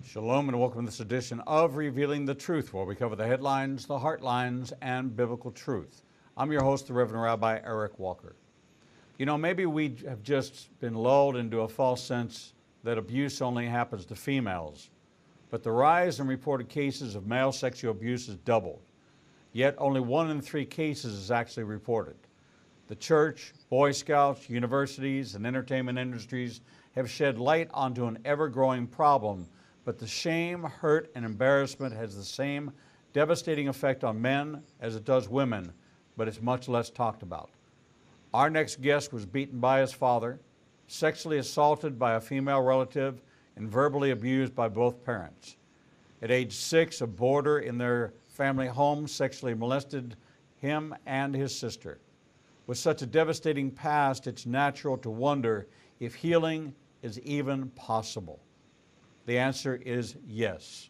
Shalom and welcome to this edition of Revealing the Truth, where we cover the headlines, the heartlines, and biblical truth. I'm your host, the Reverend Rabbi Eric Walker. You know, maybe we have just been lulled into a false sense that abuse only happens to females, but the rise in reported cases of male sexual abuse has doubled. Yet only 1 in 3 cases is actually reported. The church, Boy Scouts, universities, and entertainment industries have shed light onto an ever-growing problem, but the shame, hurt, and embarrassment has the same devastating effect on men as it does women, but it's much less talked about. Our next guest was beaten by his father, sexually assaulted by a female relative, and verbally abused by both parents. At age 6, a boarder in their family home sexually molested him and his sister. With such a devastating past, it's natural to wonder if healing is even possible. The answer is yes.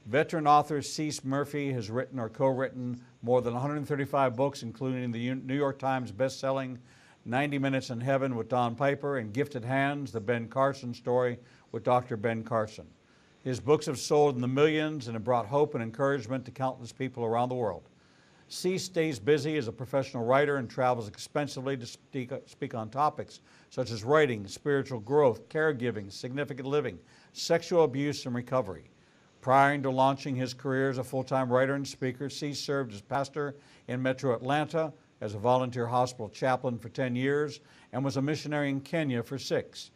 Veteran author Cecil Murphey has written or co-written more than 135 books, including the New York Times best-selling 90 Minutes in Heaven with Don Piper and Gifted Hands, the Ben Carson story with Dr. Ben Carson. His books have sold in the millions and have brought hope and encouragement to countless people around the world. C stays busy as a professional writer and travels expensively to speak on topics such as writing, spiritual growth, caregiving, significant living, sexual abuse, and recovery. Prior to launching his career as a full-time writer and speaker, C served as pastor in Metro Atlanta, as a volunteer hospital chaplain for 10 years, and was a missionary in Kenya for 6.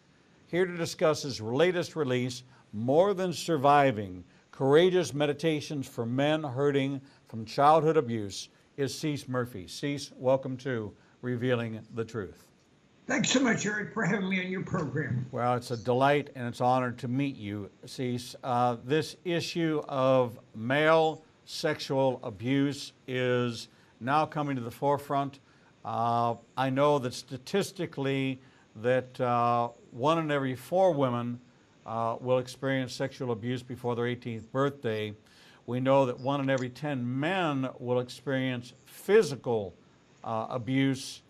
Here to discuss his latest release, More Than Surviving, Courageous Meditations for Men Hurting from Childhood Abuse, is Cecil Murphey. Cecil, welcome to Revealing the Truth. Thanks so much, Eric, for having me on your program. Well, it's a delight and it's an honor to meet you, Cecil. This issue of male sexual abuse is now coming to the forefront. I know that statistically that 1 in every 4 women will experience sexual abuse before their 18th birthday. We know that 1 in every 10 men will experience physical abuse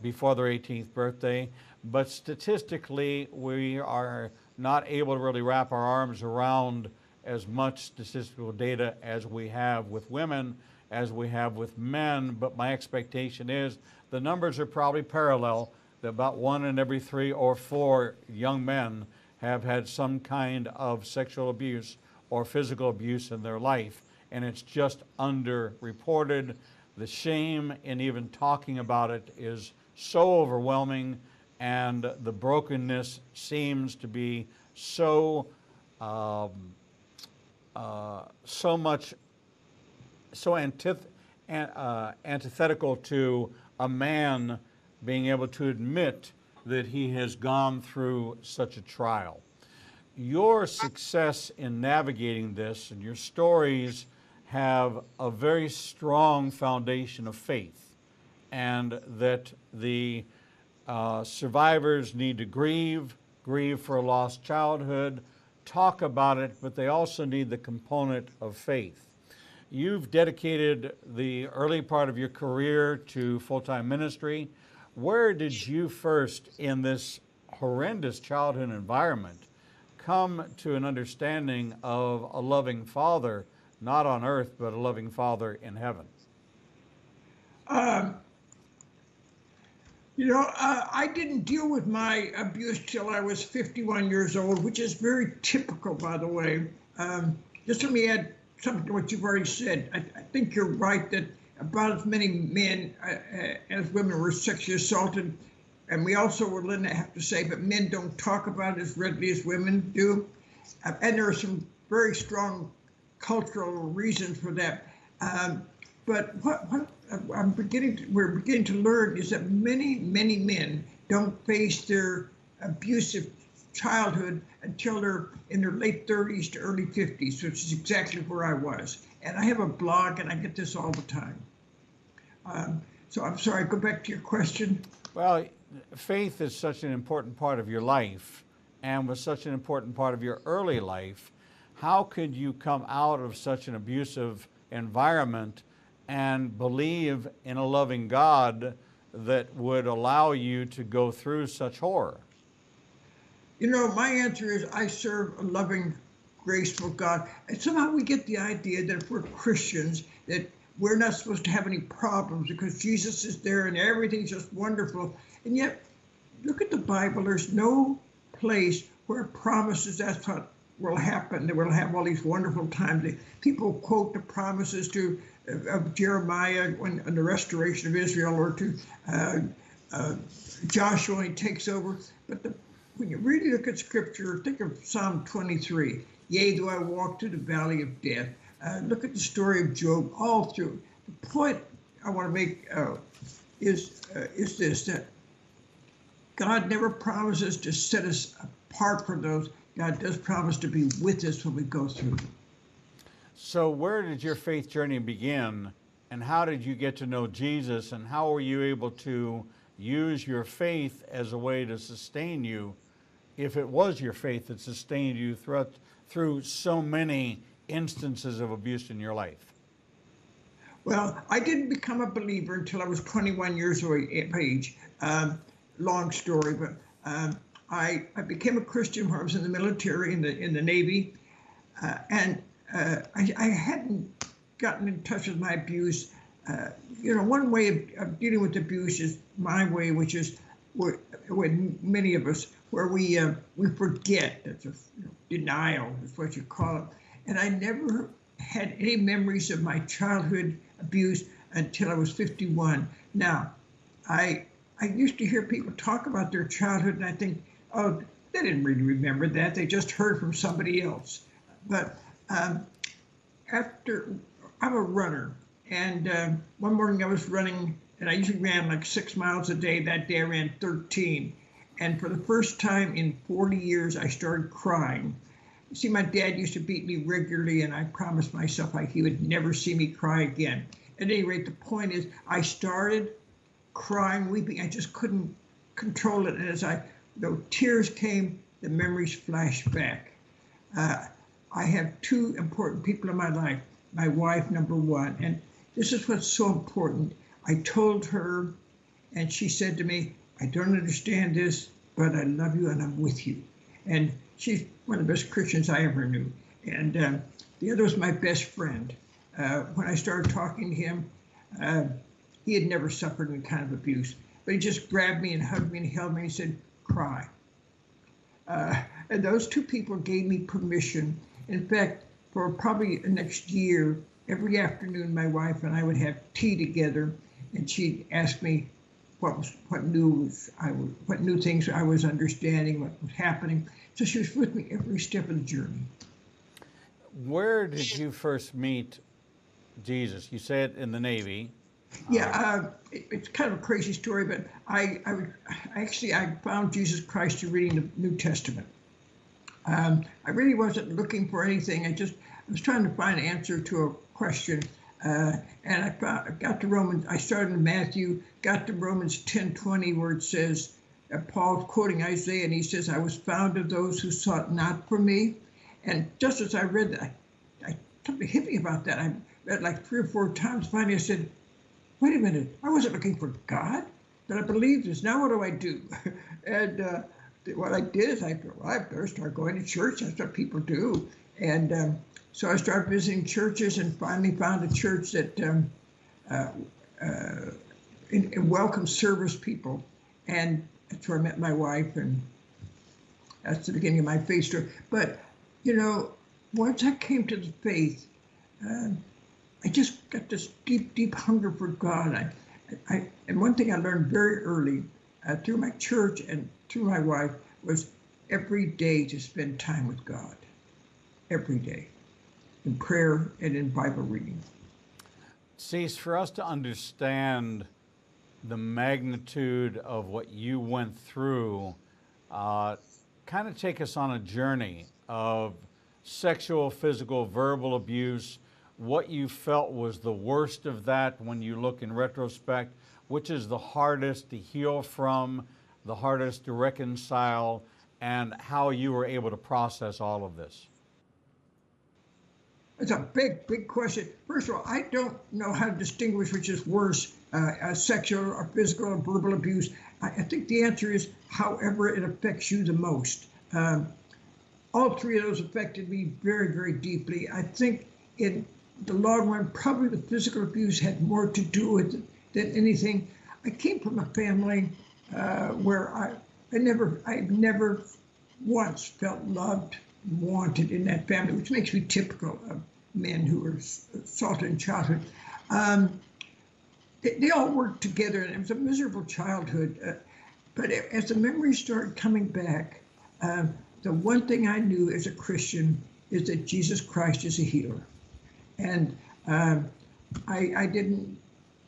before their 18th birthday, but statistically we are not able to really wrap our arms around as much statistical data as we have with women as we have with men, but my expectation is the numbers are probably parallel, that about 1 in every 3 or 4 young men have had some kind of sexual abuse or physical abuse in their life, and it's just underreported. The shame in even talking about it is so overwhelming, and the brokenness seems to be so antithetical to a man being able to admit that he has gone through such a trial. Your success in navigating this and your stories have a very strong foundation of faith, and that the survivors need to grieve for a lost childhood, talk about it, but they also need the component of faith. You've dedicated the early part of your career to full-time ministry. Where did you first, in this horrendous childhood environment, come to an understanding of a loving Father, not on earth, but a loving Father in heaven? I didn't deal with my abuse till I was 51 years old, which is very typical, by the way. Just let me add something to what you've already said. I think you're right that about as many men as women were sexually assaulted. And we also, Linda, have to say, but men don't talk about it as readily as women do. And there are some very strong cultural reasons for that. But what we're beginning to learn is that many men don't face their abusive childhood until they're in their late 30s to early 50s, which is exactly where I was. And I have a blog, and I get this all the time. So I'm sorry, go back to your question. Well, faith is such an important part of your life, and was such an important part of your early life. How could you come out of such an abusive environment and believe in a loving God that would allow you to go through such horror? You know, my answer is I serve a loving graceful God. And somehow we get the idea that if we're Christians, that we're not supposed to have any problems because Jesus is there and everything's just wonderful. And yet, look at the Bible. There's no place where it promises that's what will happen. That we'll have all these wonderful times. People quote the promises of Jeremiah when the restoration of Israel, or to Joshua when he takes over. But when you really look at Scripture, think of Psalm 23. Yea, though I walk through the valley of death. Look at the story of Job all through. The point I want to make is this, that God never promises to set us apart from those. God does promise to be with us when we go through. So where did your faith journey begin, and how did you get to know Jesus, and how were you able to use your faith as a way to sustain you, if it was your faith that sustained you through so many instances of abuse in your life? Well, I didn't become a believer until I was 21 years of age. Long story, but I became a Christian when I was in the military, in the Navy, and I hadn't gotten in touch with my abuse. One way of dealing with abuse is my way, which is with many of us, where we forget. That's denial is what you call it. And I never had any memories of my childhood abuse until I was 51. Now, I used to hear people talk about their childhood, and I think, oh, they didn't really remember that. They just heard from somebody else. But I'm a runner, and one morning I was running, and I usually ran like 6 miles a day. That day I ran 13. And for the first time in 40 years, I started crying. See, my dad used to beat me regularly, and I promised myself he would never see me cry again. At any rate, the point is, I started crying, weeping. I just couldn't control it. And as tears came, the memories flashed back. I have two important people in my life. My wife, number one, and this is what's so important. I told her, and she said to me, I don't understand this, but I love you and I'm with you. And she's one of the best Christians I ever knew. And the other was my best friend. When I started talking to him, he had never suffered any kind of abuse, but he just grabbed me and hugged me and held me and he said, cry. And those two people gave me permission. In fact, for probably the next year, every afternoon, my wife and I would have tea together, and she'd ask me what new things I was understanding, what was happening. So she was with me every step of the journey. Where did you first meet Jesus? You said in the Navy. Yeah, it's kind of a crazy story, but I found Jesus Christ through reading the New Testament. I really wasn't looking for anything. I was trying to find an answer to a question, and I got to Romans. I started in Matthew, got to Romans 10:20, where it says, Paul's quoting Isaiah, and he says, I was found of those who sought not for me. And just as I read that, something hit me about that. I read like 3 or 4 times. Finally, I said, wait a minute, I wasn't looking for God, but I believed this. Now what do I do? And what I did is I thought, well, I better start going to church. That's what people do. And so I started visiting churches and finally found a church that welcomed service people. And that's where I met my wife, and that's the beginning of my faith story. But, once I came to the faith, I just got this deep, deep hunger for God. And one thing I learned very early through my church and through my wife was every day to spend time with God. Every day. In prayer and in Bible reading. See, for us to understand the magnitude of what you went through, kind of take us on a journey of sexual, physical, verbal abuse, what you felt was the worst of that when you look in retrospect, which is the hardest to heal from, the hardest to reconcile, and how you were able to process all of this. It's a big, big question. First of all, I don't know how to distinguish which is worse, sexual or physical or verbal abuse. I think the answer is however it affects you the most. all three of those affected me very, very deeply. I think in the long run, probably the physical abuse had more to do with it than anything. I came from a family where I never once felt loved, wanted in that family, which makes me typical of men who were assaulted in childhood. They all worked together, and it was a miserable childhood. But as the memories started coming back, the one thing I knew as a Christian is that Jesus Christ is a healer. And I didn't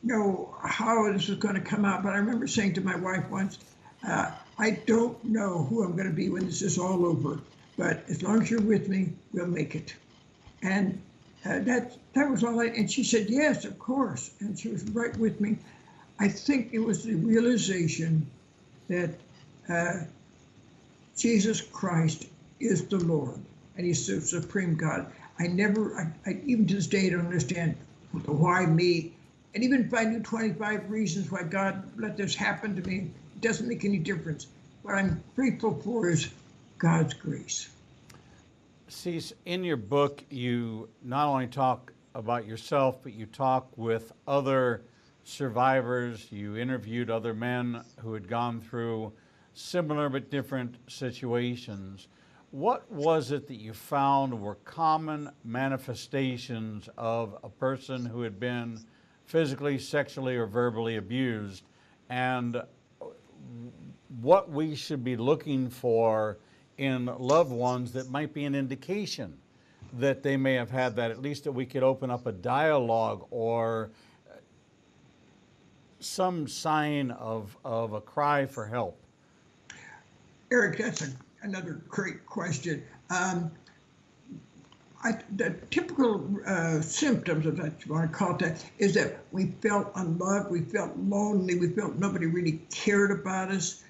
know how this was going to come out, but I remember saying to my wife once, I don't know who I'm going to be when this is all over, but as long as you're with me, we'll make it. And that was all and she said, yes, of course. And she was right with me. I think it was the realization that Jesus Christ is the Lord, and he's the supreme God. I even to this day, don't understand why me. And even if I knew 25 reasons why God let this happen to me, it doesn't make any difference. What I'm grateful for is God's grace. Cecil, in your book, you not only talk about yourself, but you talk with other survivors. You interviewed other men who had gone through similar but different situations. What was it that you found were common manifestations of a person who had been physically, sexually, or verbally abused, and what we should be looking for in loved ones that might be an indication that they may have had that, at least that we could open up a dialogue or some sign of a cry for help? Eric, that's another great question. The typical symptoms of that, you want to call it that, is that we felt unloved, we felt lonely, we felt nobody really cared about us.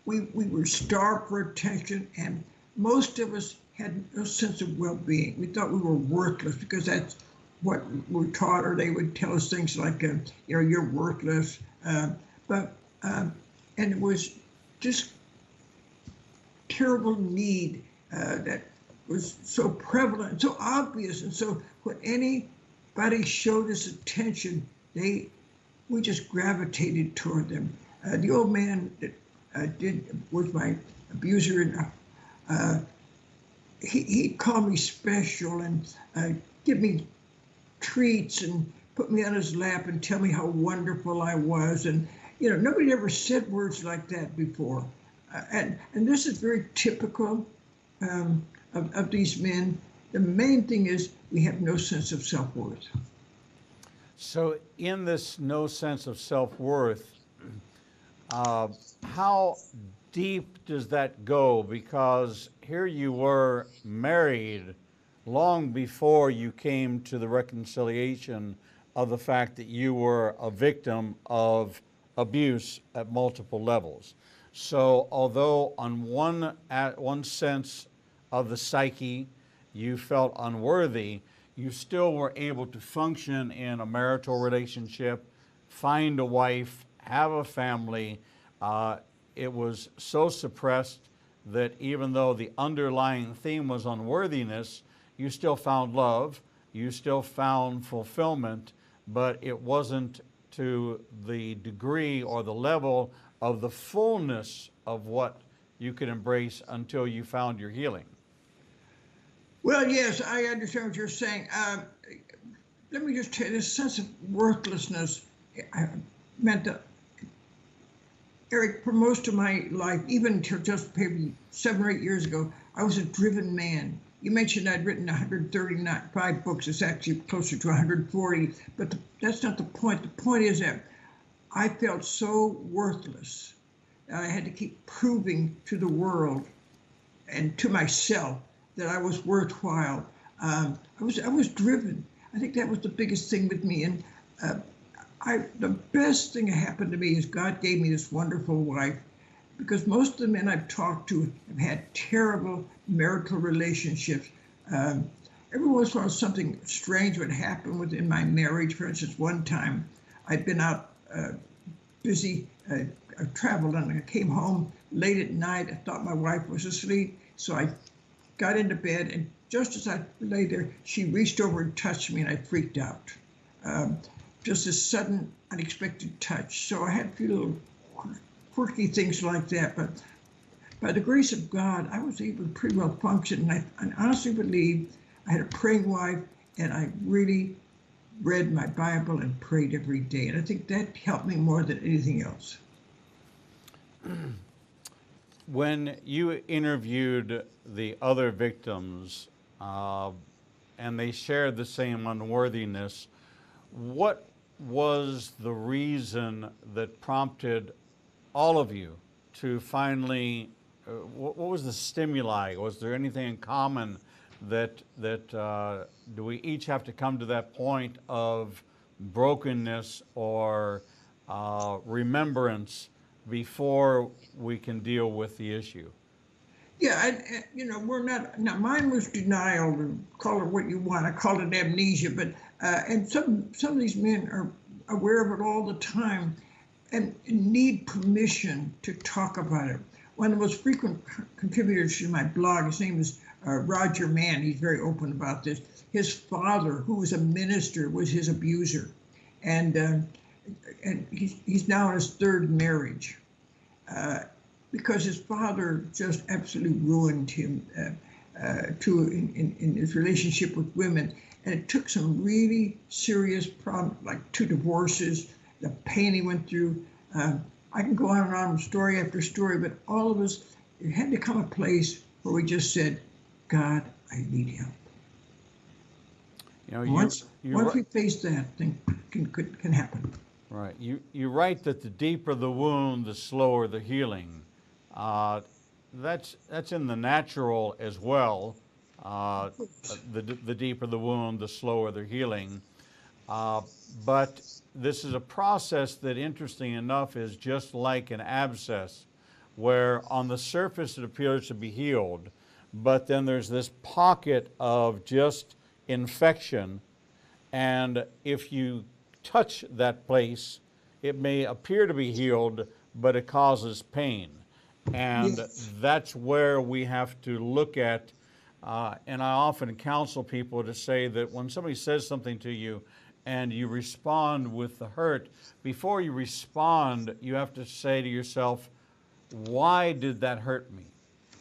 We were starved for attention, and most of us had no sense of well-being. We thought we were worthless because that's what we were taught, or they would tell us things like, you're worthless. And it was just terrible need that was so prevalent, so obvious, and so when anybody showed us attention, we just gravitated toward them. The old man that was my abuser, and he'd call me special and give me treats and put me on his lap and tell me how wonderful I was. And nobody ever said words like that before. And this is very typical of these men. The main thing is we have no sense of self-worth. So in this no sense of self-worth, how deep does that go? Because here you were married long before you came to the reconciliation of the fact that you were a victim of abuse at multiple levels. So although on one sense of the psyche you felt unworthy, you still were able to function in a marital relationship, find a wife, have a family. It was so suppressed that even though the underlying theme was unworthiness, you still found love, you still found fulfillment, but it wasn't to the degree or the level of the fullness of what you could embrace until you found your healing. Well, yes, I understand what you're saying. Let me just tell you, this sense of worthlessness meant that, Eric, for most of my life, even until just maybe 7 or 8 years ago, I was a driven man. You mentioned I'd written 135 books. It's actually closer to 140, but that's not the point. The point is that I felt so worthless. I had to keep proving to the world and to myself that I was worthwhile. I was driven. I think that was the biggest thing with me. And the best thing that happened to me is God gave me this wonderful wife, because most of the men I've talked to have had terrible marital relationships. Every once in a while, something strange would happen within my marriage. For instance, one time I'd been out busy, I traveled, and I came home late at night. I thought my wife was asleep, so I got into bed, and just as I lay there, she reached over and touched me, and I freaked out. Just a sudden, unexpected touch. So I had a few little quirky things like that, but by the grace of God, I was able to pretty well function. And I honestly believe I had a praying wife, and I really read my Bible and prayed every day. And I think that helped me more than anything else. When you interviewed the other victims and they shared the same unworthiness, what was the reason that prompted all of you to finally, what was the stimuli? Was there anything in common that do we each have to come to that point of brokenness or remembrance before we can deal with the issue? Yeah, we're not, now mine was denial, or call it what you want. I call it amnesia, but, and some of these men are aware of it all the time and need permission to talk about it. One of the most frequent contributors to my blog, his name is Roger Mann. He's very open about this. His father, who was a minister, was his abuser. And he's now in his third marriage because his father just absolutely ruined him in his relationship with women. And it took some really serious problems, like 2 divorces, the pain he went through. I can go on and on with story after story, but all of us, it had to come a place where we just said, God, I need help. Once we face that, thing can happen. Right. You write that the deeper the wound, the slower the healing. That's in the natural as well. The deeper the wound, the slower the healing. But this is a process that, interesting enough, is just like an abscess, where on the surface it appears to be healed, but then there's this pocket of just infection, and if you touch that place, it may appear to be healed, but it causes pain. And Yes. That's where we have to look at, and I often counsel people to say that when somebody says something to you and you respond with the hurt, before you respond, you have to say to yourself, why did that hurt me?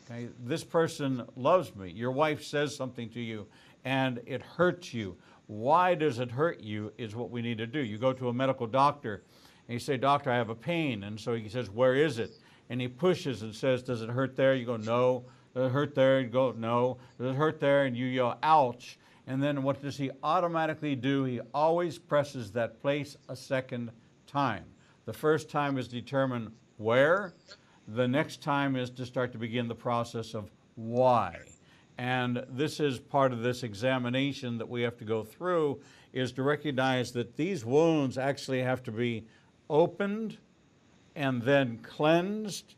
Okay? This person loves me. Your wife says something to you and it hurts you. Why does it hurt you is what we need to do. You go to a medical doctor and you say, doctor, I have a pain. And so he says, where is it? And he pushes and says, does it hurt there? You go, no. Does it hurt there? You go, no. Does it hurt there? And you yell, ouch. And then what does he automatically do? He always presses that place a second time. The first time is determine where. The next time is to start to begin the process of why. And this is part of this examination that we have to go through, is to recognize that these wounds actually have to be opened and then cleansed,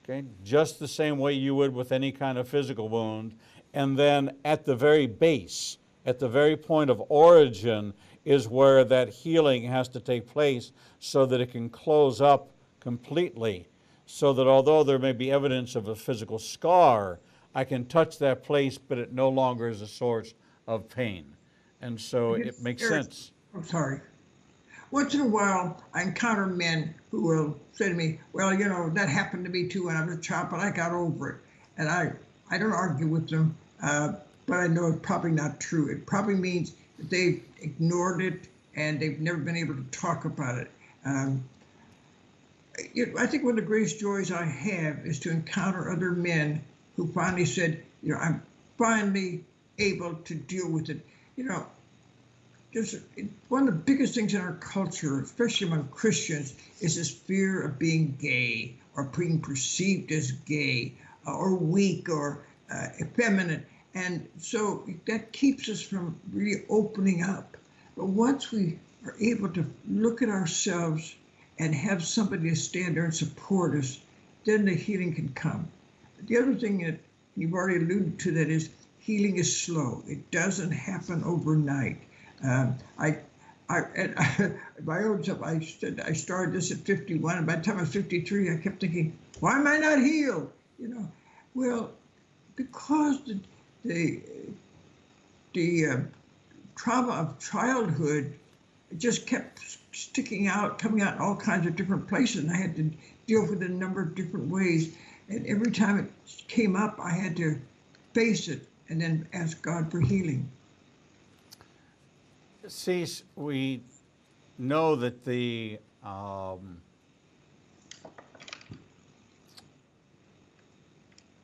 okay, just the same way you would with any kind of physical wound. And then at the very base, at the very point of origin, is where that healing has to take place so that it can close up completely. So that although there may be evidence of a physical scar, I can touch that place, but it no longer is a source of pain. And so it makes sense. I'm sorry. Once in a while, I encounter men who will say to me, well, that happened to me too when I was a child, but I got over it. And I don't argue with them, but I know it's probably not true. It probably means that they've ignored it and they've never been able to talk about it. I think one of the greatest joys I have is to encounter other men who finally said, I'm finally able to deal with it. One of the biggest things in our culture, especially among Christians, is this fear of being gay or being perceived as gay or weak or effeminate. And so that keeps us from really opening up. But once we are able to look at ourselves and have somebody to stand there and support us, then the healing can come. The other thing that you've already alluded to, that is healing is slow. It doesn't happen overnight. My own self, I said I started this at 51, and by the time I was 53, I kept thinking, why am I not healed? Well, because the, the trauma of childhood just kept sticking out, coming out in all kinds of different places, and I had to deal with it a number of different ways. And every time it came up, I had to face it and then ask God for healing. Cease, we know that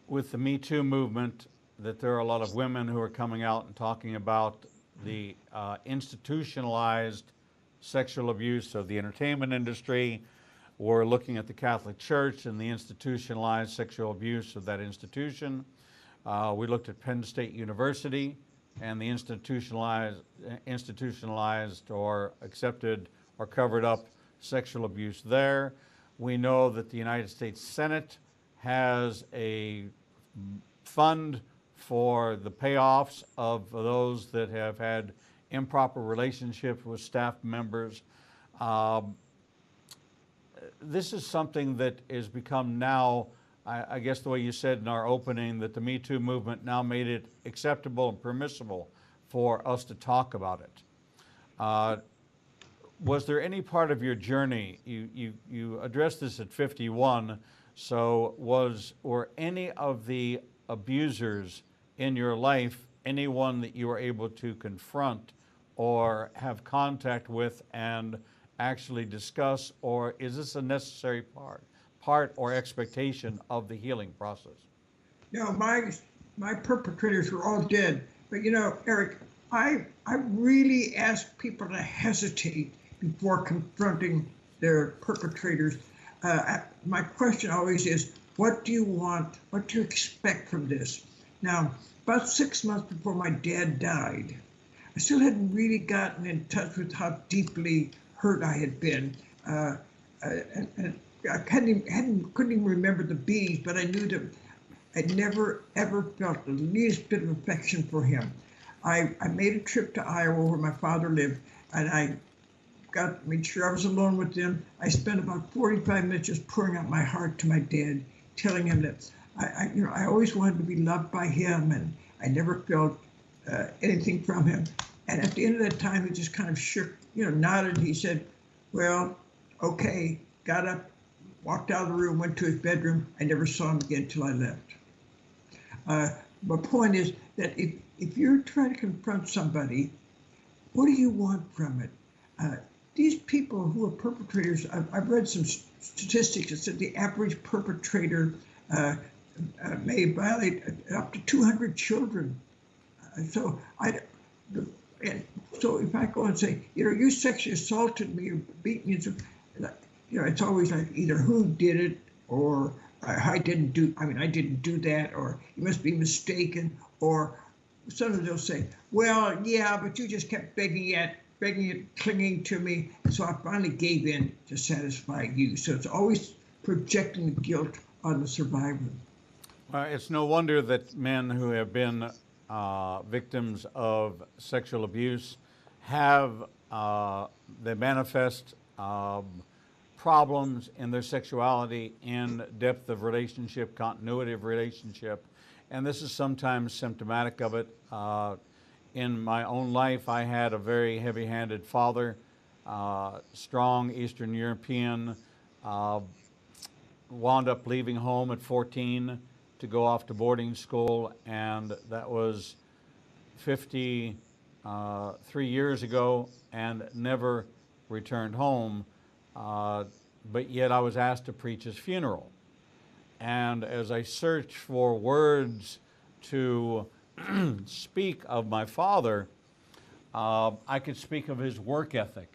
with the Me Too movement, that there are a lot of women who are coming out and talking about the institutionalized sexual abuse of the entertainment industry. We're looking at the Catholic Church and the institutionalized sexual abuse of that institution. We looked at Penn State University and the institutionalized or accepted or covered up sexual abuse there. We know that the United States Senate has a fund for the payoffs of those that have had improper relationships with staff members. This is something that has become now, I guess the way you said in our opening, that the Me Too movement now made it acceptable and permissible for us to talk about it. Was there any part of your journey, you addressed this at 51, so were any of the abusers in your life anyone that you were able to confront or have contact with and actually discuss, or is this a necessary part or expectation of the healing process? No, my perpetrators were all dead. But you know, Eric, I really ask people to hesitate before confronting their perpetrators. My question always is, what do you want? What do you expect from this? Now, about 6 months before my dad died, I still hadn't really gotten in touch with how deeply hurt I had been. And I couldn't even remember the bees, but I knew that I'd never, ever felt the least bit of affection for him. I made a trip to Iowa where my father lived, and I made sure I was alone with them. I spent about 45 minutes just pouring out my heart to my dad, telling him that I always wanted to be loved by him, and I never felt anything from him. And at the end of that time, he just kind of shook, nodded. He said, well, okay, got up, walked out of the room, went to his bedroom. I never saw him again until I left. My point is that if you're trying to confront somebody, what do you want from it? These people who are perpetrators, I've read some statistics that said the average perpetrator may violate up to 200 children. So if I go and say, you sexually assaulted me or beat me, it's always like either who did it or I didn't do that, or you must be mistaken, or sometimes they'll say, well, yeah, but you just kept begging it, clinging to me, so I finally gave in to satisfy you. So it's always projecting the guilt on the survivor. It's no wonder that men who have been victims of sexual abuse they manifest problems in their sexuality, in depth of relationship, continuity of relationship, and this is sometimes symptomatic of it. In my own life, I had a very heavy-handed father, strong Eastern European, wound up leaving home at 14 to go off to boarding school, and that was 53 years ago, and never returned home. But yet I was asked to preach his funeral. And as I searched for words to speak of my father, I could speak of his work ethic.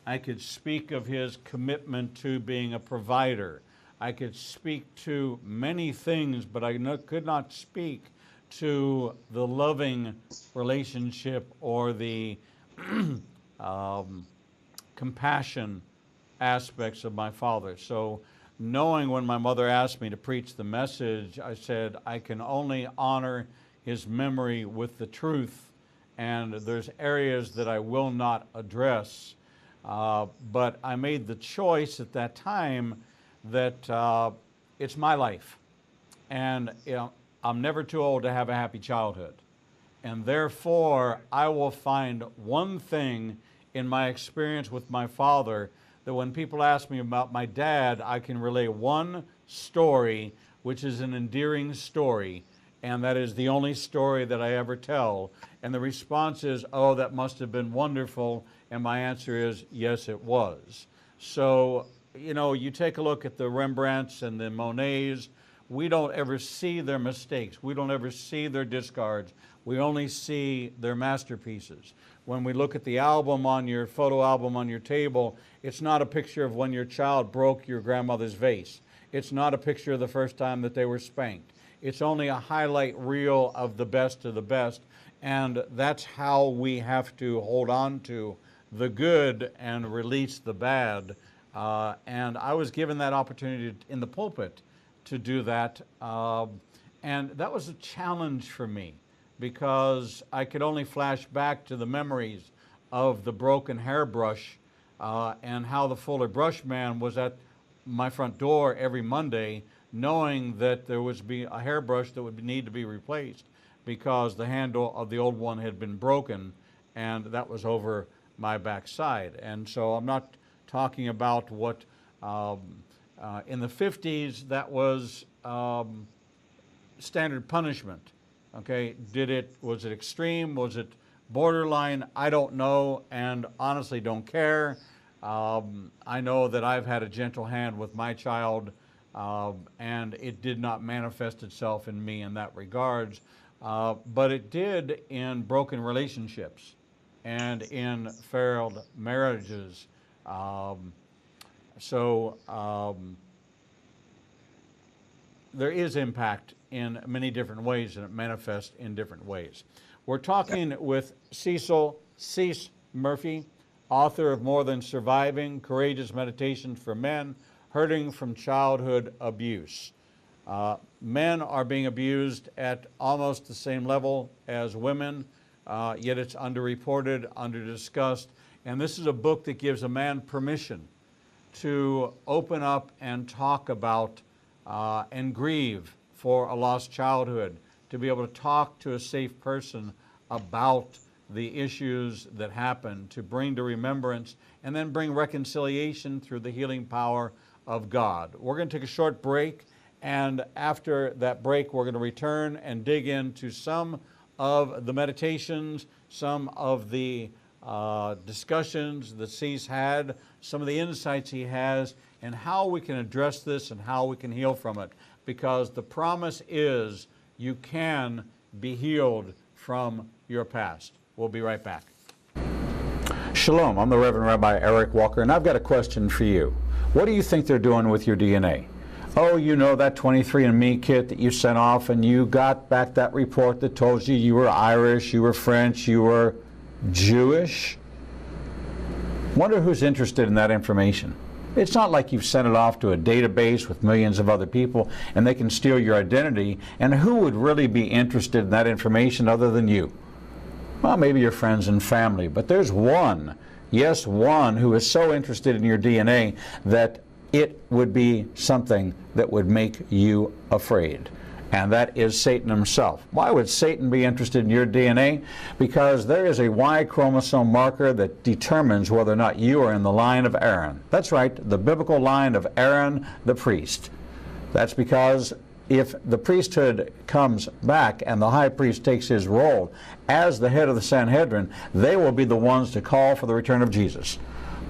I could speak of his commitment to being a provider. I could speak to many things, but I could not speak to the loving relationship or the compassion aspects of my father. So knowing when my mother asked me to preach the message, I said, I can only honor his memory with the truth, and there's areas that I will not address. But I made the choice at that time that it's my life. And I'm never too old to have a happy childhood. And therefore, I will find one thing in my experience with my father that when people ask me about my dad, I can relay one story, which is an endearing story, and that is the only story that I ever tell. And the response is, oh, that must have been wonderful. And my answer is, yes, it was. So, you know, you take a look at the Rembrandts and the Monets, we don't ever see their mistakes. We don't ever see their discards. We only see their masterpieces. When we look at the album on your photo album on your table, it's not a picture of when your child broke your grandmother's vase. It's not a picture of the first time that they were spanked. It's only a highlight reel of the best of the best. And that's how we have to hold on to the good and release the bad. And I was given that opportunity in the pulpit to do that. And that was a challenge for me because I could only flash back to the memories of the broken hairbrush and how the Fuller Brush Man was at my front door every Monday, knowing that there was a hairbrush that would need to be replaced because the handle of the old one had been broken, and that was over my backside. And so I'm not talking about what in the 50s that was standard punishment. Okay, was it extreme? Was it borderline? I don't know, and honestly don't care. I know that I've had a gentle hand with my child, and it did not manifest itself in me in that regards, but it did in broken relationships and in failed marriages. There is impact in many different ways, and it manifests in different ways. We're talking with Cecil Murphey, author of More Than Surviving, Courageous Meditations for Men, Hurting from Childhood Abuse. Men are being abused at almost the same level as women, yet it's underreported, underdiscussed, and this is a book that gives a man permission to open up and talk about and grieve for a lost childhood, to be able to talk to a safe person about the issues that happen, to bring to remembrance, and then bring reconciliation through the healing power of God. We're going to take a short break, and after that break, we're going to return and dig into some of the meditations, some of the discussions that Cecil had, some of the insights he has, and how we can address this and how we can heal from it. Because the promise is you can be healed from your past. We'll be right back. Shalom, I'm the Reverend Rabbi Eric Walker, and I've got a question for you. What do you think they're doing with your DNA? Oh, you know that 23andMe kit that you sent off, and you got back that report that told you you were Irish, you were French, you were Jewish? Wonder who's interested in that information. It's not like you've sent it off to a database with millions of other people and they can steal your identity, and who would really be interested in that information other than you? Well, maybe your friends and family, but there's one, yes, one who is so interested in your DNA that it would be something that would make you afraid. And that is Satan himself. Why would Satan be interested in your DNA? Because there is a Y chromosome marker that determines whether or not you are in the line of Aaron. That's right, the biblical line of Aaron the priest. That's because if the priesthood comes back and the high priest takes his role as the head of the Sanhedrin, they will be the ones to call for the return of Jesus.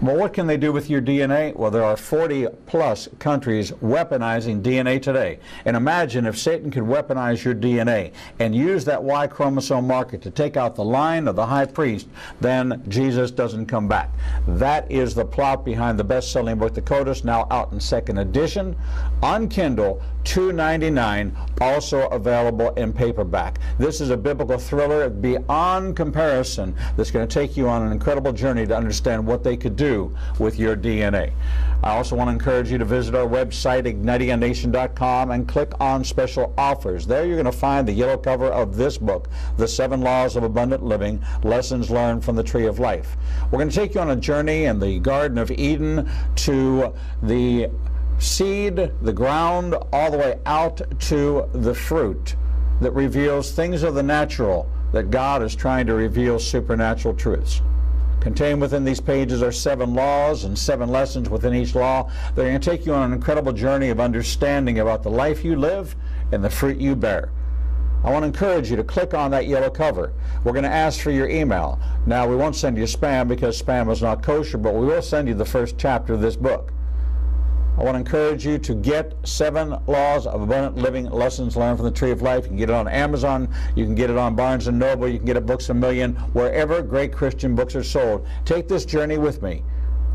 Well, what can they do with your DNA? Well, there are 40-plus countries weaponizing DNA today. And imagine if Satan could weaponize your DNA and use that Y chromosome marker to take out the line of the high priest, then Jesus doesn't come back. That is the plot behind the best-selling book, The Codex, now out in second edition, on Kindle, $2.99, also available in paperback. This is a biblical thriller beyond comparison that's going to take you on an incredible journey to understand what they could do with your DNA. I also want to encourage you to visit our website, ignitinganation.com, and click on special offers. There you're going to find the yellow cover of this book, The 7 Laws of Abundant Living, Lessons Learned from the Tree of Life. We're going to take you on a journey in the Garden of Eden to the seed, the ground, all the way out to the fruit. that reveals things of the natural that God is trying to reveal supernatural truths. Contained within these pages are 7 laws and 7 lessons within each law. They're going to take you on an incredible journey of understanding about the life you live and the fruit you bear. I want to encourage you to click on that yellow cover. We're going to ask for your email. Now, we won't send you spam because spam is not kosher, but we will send you the first chapter of this book. I want to encourage you to get 7 Laws of Abundant Living, Lessons Learned from the Tree of Life. You can get it on Amazon. You can get it on Barnes & Noble. You can get it Books A Million, wherever great Christian books are sold. Take this journey with me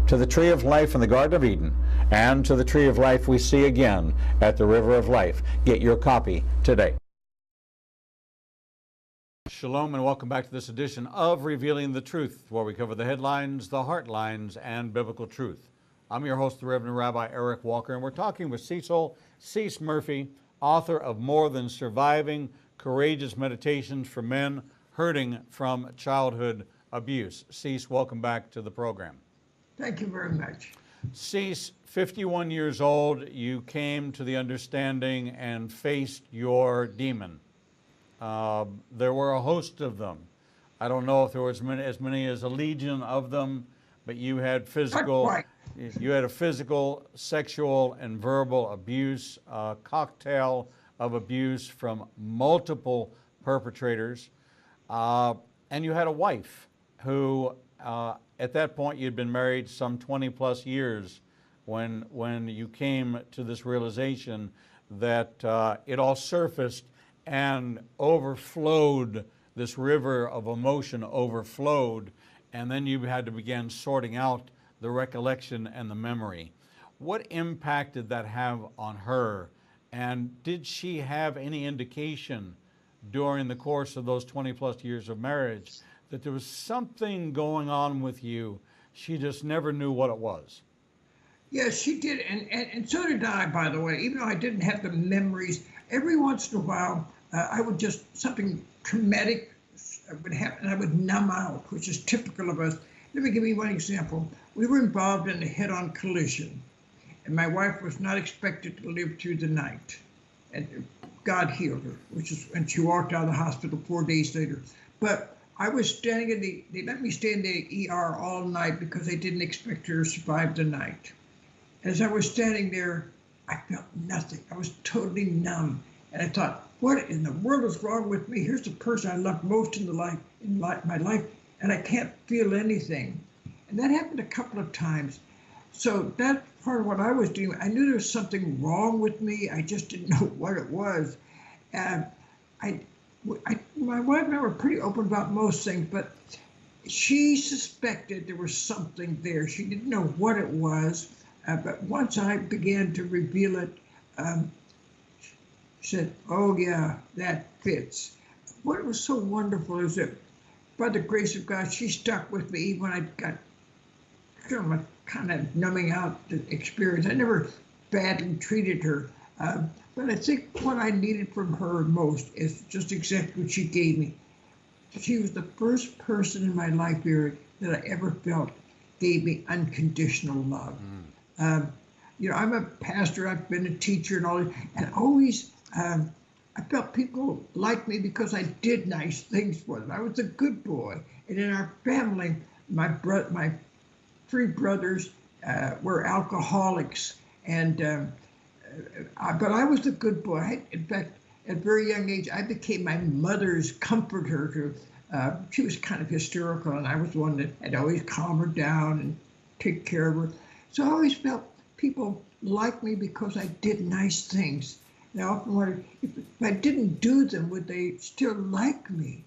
to the Tree of Life in the Garden of Eden and to the Tree of Life we see again at the River of Life. Get your copy today. Shalom and welcome back to this edition of Revealing the Truth, where we cover the headlines, the heartlines, and biblical truth. I'm your host, the Reverend Rabbi Eric Walker, and we're talking with Cecil Murphey, author of More Than Surviving, Courageous Meditations for Men Hurting from Childhood Abuse. Cecil, welcome back to the program. Thank you very much. Cecil, 51 years old, you came to the understanding and faced your demon. There were a host of them. I don't know if there was as many as a legion of them, but you had a physical, sexual, and verbal abuse, a cocktail of abuse from multiple perpetrators. And you had a wife who, at that point, you'd been married some 20 plus years when you came to this realization that it all surfaced and overflowed. This river of emotion overflowed, and then you had to begin sorting out the recollection and the memory. What impact did that have on her? And did she have any indication during the course of those 20 plus years of marriage that there was something going on with you? She just never knew what it was. Yes, she did. And so did I, by the way. Even though I didn't have the memories, every once in a while, I would just, something traumatic would happen, and I would numb out, which is typical of us. Let me give you one example. We were involved in a head-on collision, and my wife was not expected to live through the night. And God healed her, and she walked out of the hospital 4 days later. But I was standing they let me stay in the ER all night because they didn't expect her to survive the night. As I was standing there, I felt nothing. I was totally numb. And I thought, what in the world is wrong with me? Here's the person I loved most in my life, and I can't feel anything. And that happened a couple of times. So that's part of what I was doing. I knew there was something wrong with me. I just didn't know what it was. And my wife and I were pretty open about most things, but she suspected there was something there. She didn't know what it was. But once I began to reveal it, she said, oh yeah, that fits. What was so wonderful is that by the grace of God, she stuck with me when I got kind of numbing out the experience. I never badly treated her, but I think what I needed from her most is just exactly what she gave me. She was the first person in my life, Eric, that I ever felt gave me unconditional love. You know, I'm a pastor, I've been a teacher and all that, and always I felt people liked me because I did nice things for them. I was a good boy. And in our family, my 3 brothers were alcoholics, and but I was a good boy. In fact, at a very young age, I became my mother's comforter. She was kind of hysterical, and I was the one that had always calm her down and take care of her. So I always felt people liked me because I did nice things. And I often wondered, if I didn't do them, would they still like me?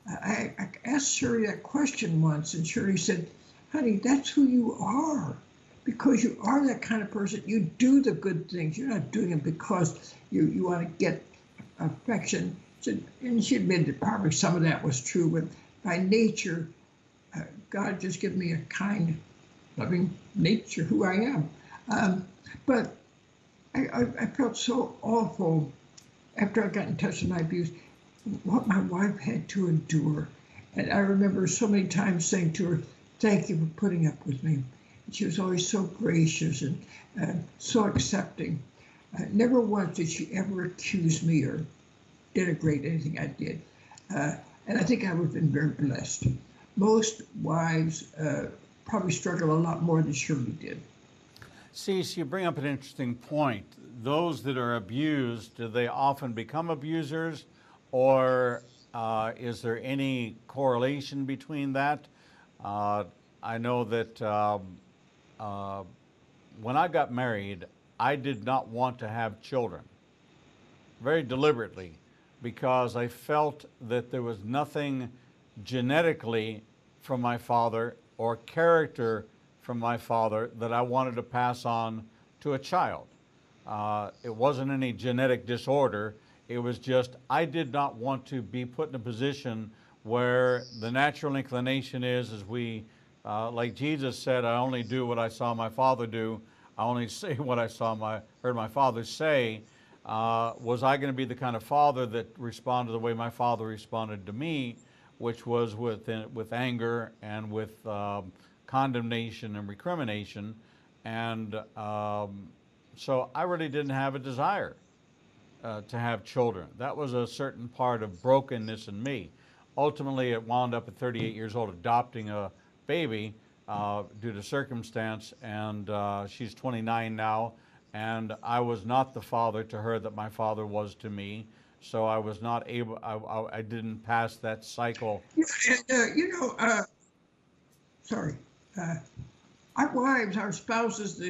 I asked Shirley that question once, and Shirley said, honey, that's who you are. Because you are that kind of person, you do the good things. You're not doing it because you want to get affection. And she admitted that probably some of that was true, but by nature, God just gave me a kind, loving nature, who I am. But I felt so awful after I got in touch with my abuse, what my wife had to endure. And I remember so many times saying to her, thank you for putting up with me. And she was always so gracious and so accepting. Never once did she ever accuse me or denigrate anything I did. And I think I would have been very blessed. Most wives probably struggle a lot more than Shirley did. Cece, you bring up an interesting point. Those that are abused, do they often become abusers, or is there any correlation between that? I know that when I got married, I did not want to have children, very deliberately, because I felt that there was nothing genetically from my father or character from my father that I wanted to pass on to a child. It wasn't any genetic disorder. It was just I did not want to be put in a position where the natural inclination is we, like Jesus said, I only do what I saw my father do. I only say what I heard my father say. Was I going to be the kind of father that responded the way my father responded to me, which was with anger and with condemnation and recrimination, and so I really didn't have a desire to have children. That was a certain part of brokenness in me. Ultimately, it wound up at 38 years old adopting a baby due to circumstance, and she's 29 now, and I was not the father to her that my father was to me, so I was not able, I didn't pass that cycle. Sorry, our wives, our spouses,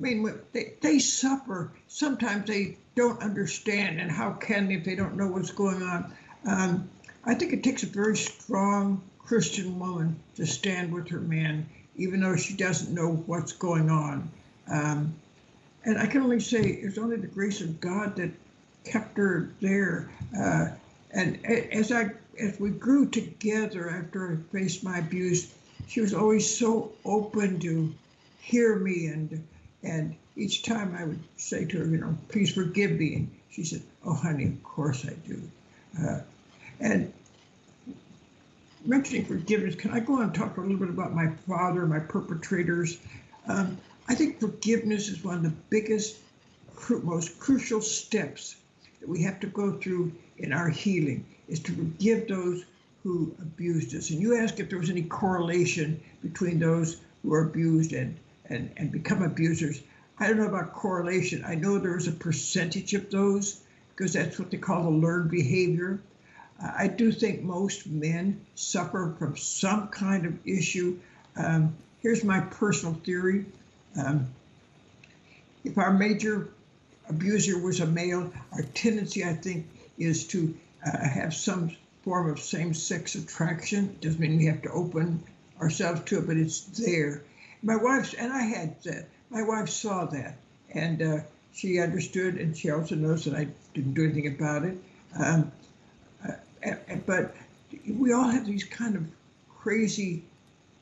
they suffer. Sometimes they don't understand, and how can they if they don't know what's going on? I think it takes a very strong Christian woman to stand with her man, even though she doesn't know what's going on. And I can only say it's only the grace of God that kept her there. And as we grew together after I faced my abuse, she was always so open to hear me, and each time I would say to her, please forgive me, and she said, oh honey, of course I do. And mentioning forgiveness, can I go on and talk a little bit about my father, my perpetrators? I think forgiveness is one of the biggest, most crucial steps that we have to go through in our healing, is to forgive those who abused us. And you asked if there was any correlation between those who are abused and become abusers. I don't know about correlation. I know there's a percentage of those, because that's what they call the learned behavior. I do think most men suffer from some kind of issue. Here's my personal theory. If our major abuser was a male, our tendency, I think, is to have some form of same-sex attraction. It doesn't mean we have to open ourselves to it, but it's there. My wife, and I had that, my wife saw that, and she understood, and she also knows that I didn't do anything about it. But we all have these kind of crazy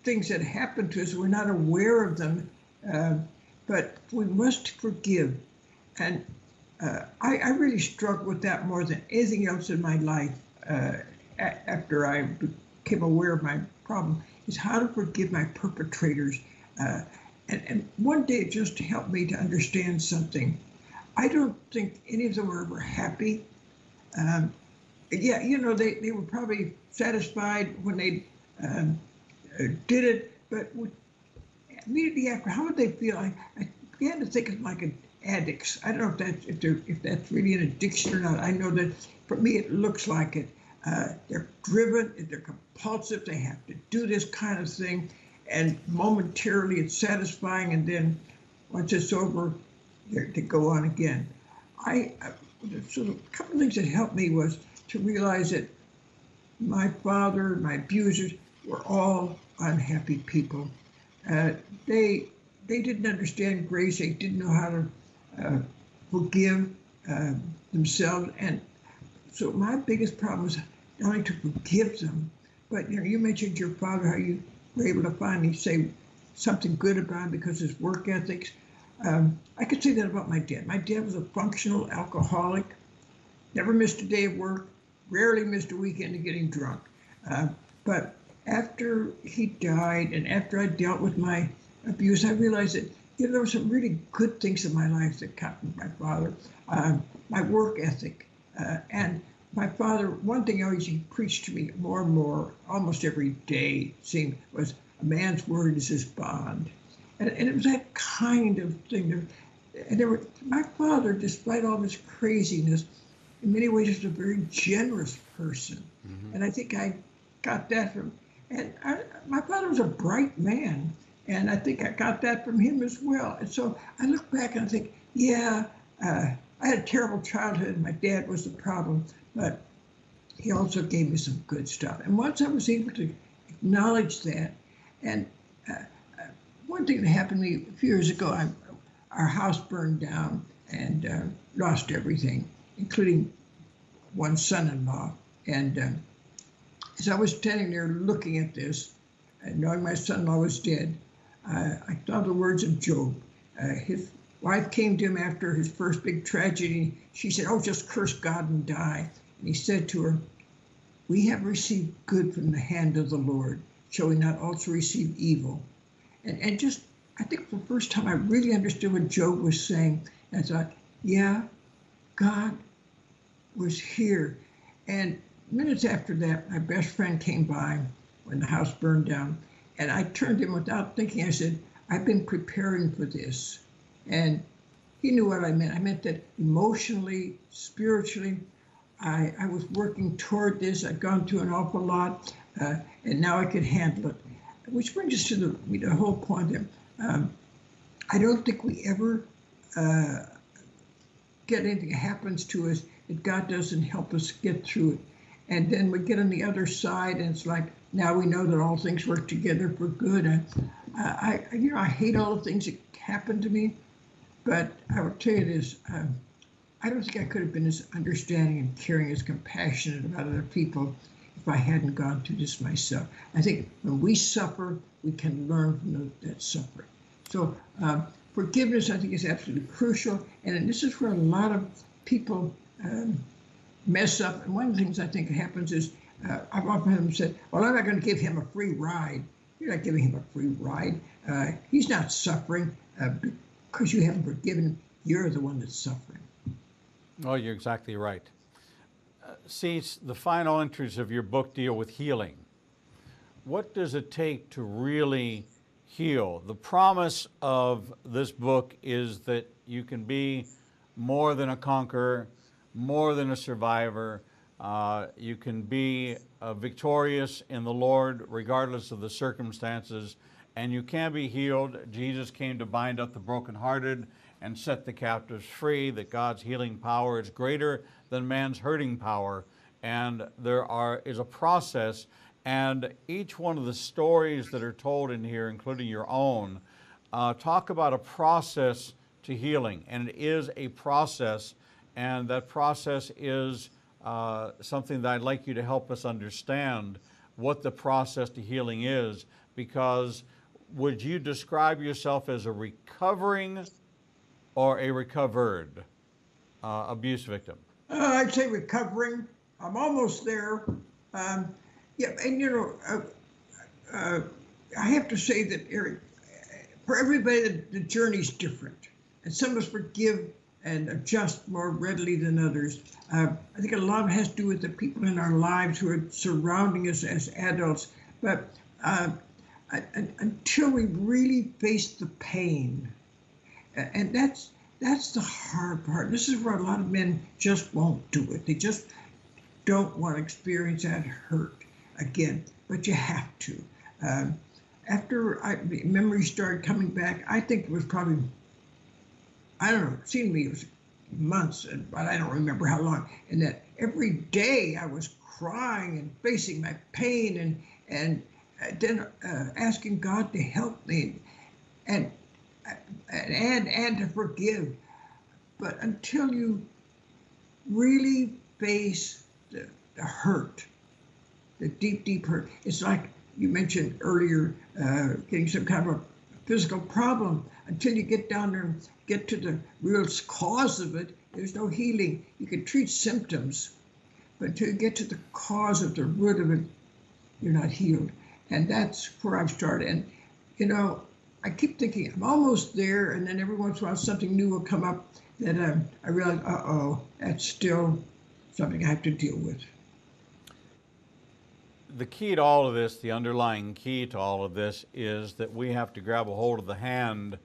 things that happen to us. We're not aware of them, but we must forgive. And I really struggled with that more than anything else in my life after I became aware of my problem, is how to forgive my perpetrators. And one day it just helped me to understand something. I don't think any of them were ever happy. Yeah, they were probably satisfied when they did it, but immediately after, how would they feel? I began to think of them like addicts. I don't know if that's really an addiction or not. I know that for me it looks like it. They're driven, they're compulsive, they have to do this kind of thing, and momentarily it's satisfying, and then once it's over, they go on again. So a couple of things that helped me was to realize that my father, my abusers, were all unhappy people. They didn't understand grace. They didn't know how to forgive themselves. And so my biggest problem was not only to forgive them, but you mentioned your father, how you were able to finally say something good about him because of his work ethics. I could say that about my dad. My dad was a functional alcoholic, never missed a day of work, rarely missed a weekend of getting drunk. But after he died and after I dealt with my abuse, I realized that there were some really good things in my life that came from my father. My work ethic, and my father, one thing always he preached to me more and more, almost every day, it seemed, was a man's word is his bond. And it was that kind of thing. My father, despite all his craziness, in many ways was a very generous person. Mm-hmm. And I think I got that from, my father was a bright man. And I think I got that from him as well. And so I look back and I think, yeah, I had a terrible childhood. My dad was the problem, but he also gave me some good stuff. And once I was able to acknowledge that, and one thing that happened to me a few years ago, our house burned down and lost everything, including one son-in-law. And as I was standing there looking at this, and knowing my son-in-law was dead, I thought the words of Job. His wife came to him after his first big tragedy. She said, "Oh, just curse God and die." And he said to her, "We have received good from the hand of the Lord. Shall we not also receive evil?" And just, I think for the first time I really understood what Job was saying. And I thought, yeah, God was here. And minutes after that, my best friend came by when the house burned down. And I turned to him without thinking. I said, "I've been preparing for this." And he knew what I meant. I meant that emotionally, spiritually, I was working toward this. I'd gone through an awful lot, and now I could handle it. Which brings us to the whole point of, I don't think we ever get anything that happens to us that God doesn't help us get through it. And then we get on the other side, and it's like, now we know that all things work together for good. I hate all the things that happened to me, but I will tell you this, I don't think I could have been as understanding and caring, as compassionate about other people if I hadn't gone through this myself. I think when we suffer, we can learn from that suffering. So forgiveness, I think, is absolutely crucial. And this is where a lot of people mess up. And one of the things I think happens is, I've often heard them say, "Well, I'm not going to give him a free ride." You're not giving him a free ride. He's not suffering because you haven't forgiven him. You're the one that's suffering. Oh, you're exactly right. See, the final entries of your book deal with healing. What does it take to really heal? The promise of this book is that you can be more than a conqueror, more than a survivor. You can be victorious in the Lord regardless of the circumstances, and you can be healed. Jesus came to bind up the brokenhearted and set the captives free, that God's healing power is greater than man's hurting power. And there is a process, and each one of the stories that are told in here, including your own, talk about a process to healing. And it is a process, and that process is something that I'd like you to help us understand what the process to healing is, because would you describe yourself as a recovering or a recovered abuse victim? I'd say recovering. I'm almost there. Yeah, and I have to say that, Eric, for everybody, the journey's different, and some of us forgive and adjust more readily than others. I think a lot of it has to do with the people in our lives who are surrounding us as adults. But until we really face the pain, and that's the hard part. This is where a lot of men just won't do it. They just don't want to experience that hurt again, but you have to. After memories started coming back, I think it was probably, I don't know, it seemed to me it was months, but I don't remember how long. And that every day I was crying and facing my pain and then asking God to help me and to forgive. But until you really face the hurt, the deep, deep hurt, it's like you mentioned earlier, getting some kind of a physical problem. Until you get down there and get to the real cause of it, there's no healing. You can treat symptoms, but until you get to the cause of the root of it, you're not healed. And that's where I've started. And, I keep thinking I'm almost there, and then every once in a while something new will come up that I realize, that's still something I have to deal with. The key to all of this, the underlying key to all of this, is that we have to grab a hold of the hand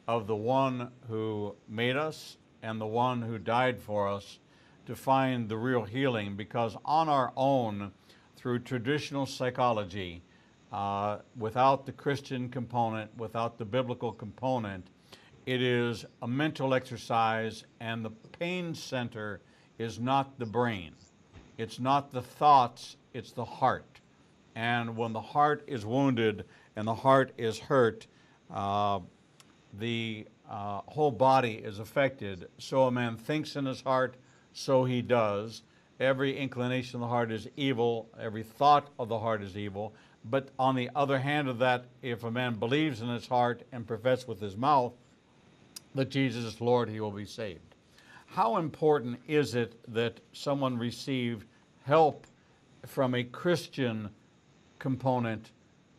of the one who made us and the one who died for us to find the real healing, because on our own, through traditional psychology, without the Christian component, without the biblical component, it is a mental exercise, and the pain center is not the brain. It's not the thoughts, it's the heart. And when the heart is wounded and the heart is hurt, the whole body is affected. So a man thinks in his heart, so he does. Every inclination of the heart is evil. Every thought of the heart is evil. But on the other hand of that, if a man believes in his heart and professes with his mouth that Jesus is Lord, he will be saved. How important is it that someone receive help from a Christian component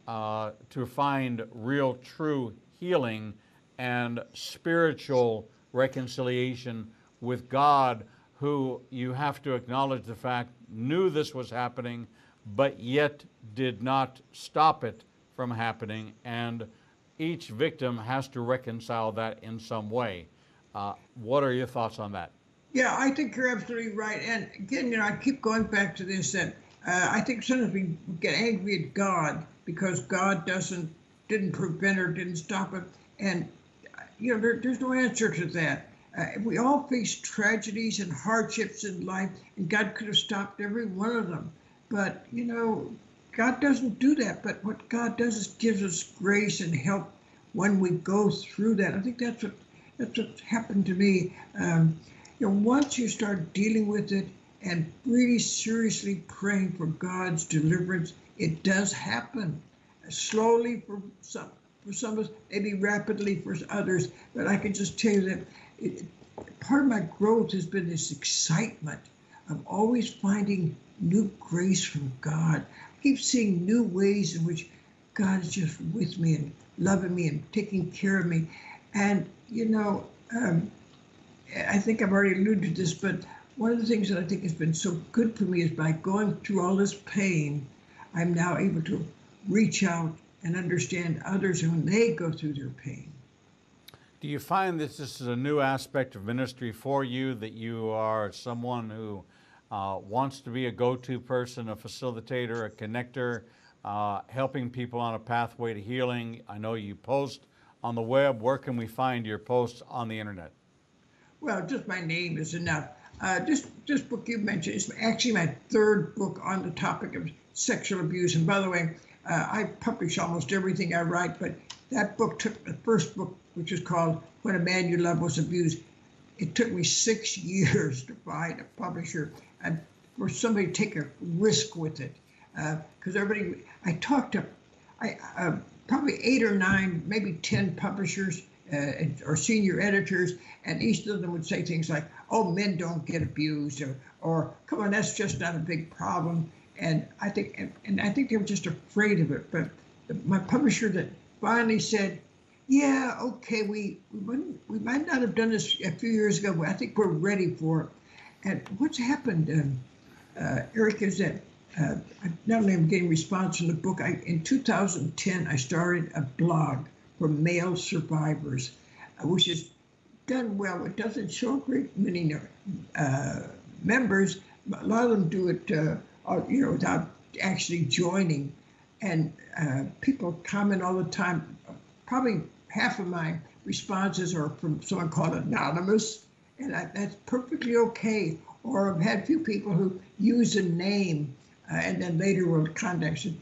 to find real, true healing and spiritual reconciliation with God, who, you have to acknowledge the fact, knew this was happening, but yet did not stop it from happening, and each victim has to reconcile that in some way. What are your thoughts on that? Yeah, I think you're absolutely right. And again, I keep going back to this, that I think sometimes we get angry at God because God didn't prevent or didn't stop it. And, there's no answer to that. We all face tragedies and hardships in life, and God could have stopped every one of them. But, God doesn't do that. But what God does is gives us grace and help when we go through that. I think that's what happened to me. Once you start dealing with it and really seriously praying for God's deliverance, it does happen. Slowly for some of us, maybe rapidly for others. But I can just tell you that part of my growth has been this excitement of always finding new grace from God. I keep seeing new ways in which God is just with me and loving me and taking care of me. And, I think I've already alluded to this, but one of the things that I think has been so good for me is by going through all this pain, I'm now able to reach out and understand others when they go through their pain. Do you find that this is a new aspect of ministry for you, that you are someone who wants to be a go-to person, a facilitator, a connector, helping people on a pathway to healing? I know you post on the web. Where can we find your posts on the internet? Well, just my name is enough. This book you mentioned is actually my third book on the topic of sexual abuse. And by the way, I publish almost everything I write, but that book took the first book, which is called When a Man You Love Was Abused. It took me 6 years to find a publisher and for somebody to take a risk with it. Because I talked to probably 8 or 9, maybe 10 publishers or senior editors, and each of them would say things like, "Oh, men don't get abused," or "Come on, that's just not a big problem." And I think they were just afraid of it. But my publisher that finally said, "Yeah, okay, we might not have done this a few years ago, but I think we're ready for it." And what's happened, Eric, is that not only am I getting response from the book, in 2010 I started a blog for male survivors, which is done well. It doesn't show a great many members. A lot of them do it, without actually joining. And people comment all the time. Probably half of my responses are from someone called anonymous, and that's perfectly okay. Or I've had a few people who use a name and then later will contact me.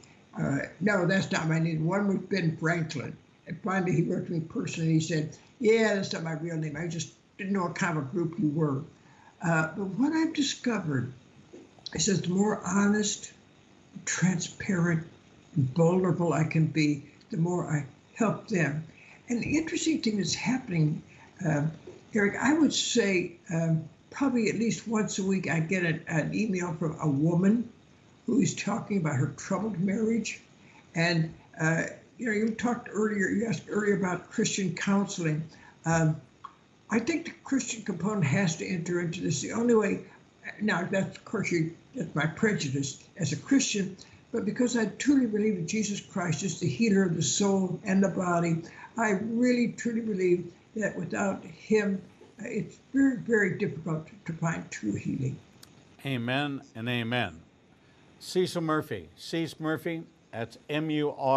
No, that's not my name. One was Ben Franklin. And finally, he wrote to me personally. He said, "Yeah, that's not my real name. I just didn't know what kind of a group you were." But what I've discovered is that the more honest, transparent, and vulnerable I can be, the more I help them. And the interesting thing that's happening, Eric, I would say probably at least once a week I get an email from a woman who is talking about her troubled marriage. And you asked earlier about Christian counseling. I think the Christian component has to enter into this. The only way, now that's, of course, that's my prejudice as a Christian, but because I truly believe that Jesus Christ is the healer of the soul and the body, I really truly believe that without him, it's very, very difficult to find true healing. Amen and amen. Cecil Murphey. Cecil Murphey, that's Murphey.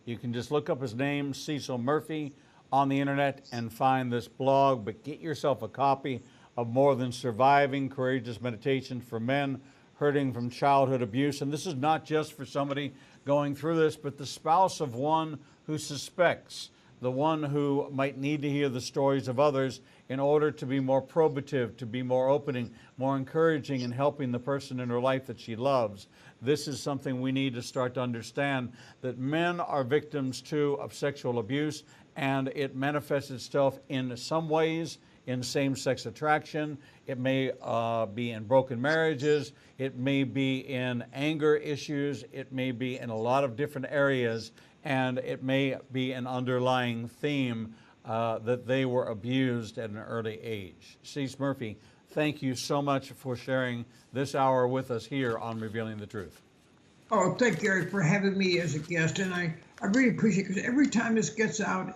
You can just look up his name, Cecil Murphey, on the internet and find this blog, but get yourself a copy of More Than Surviving, Courageous Meditation for Men Hurting from Childhood Abuse. And this is not just for somebody going through this, but the spouse of one who suspects, the one who might need to hear the stories of others in order to be more probative, to be more opening, more encouraging in helping the person in her life that she loves. This is something we need to start to understand, that men are victims too of sexual abuse, and it manifests itself in some ways in same-sex attraction. It may be in broken marriages. It may be in anger issues. It may be in a lot of different areas, and it may be an underlying theme that they were abused at an early age. Cecil Murphey, thank you so much for sharing this hour with us here on Revealing the Truth. Oh, thank you, Eric, for having me as a guest, and I really appreciate it, because every time this gets out,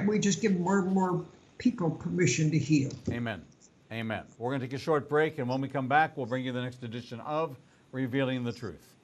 we just give more and more people permission to heal. Amen. Amen. We're going to take a short break, and when we come back, we'll bring you the next edition of Revealing the Truth.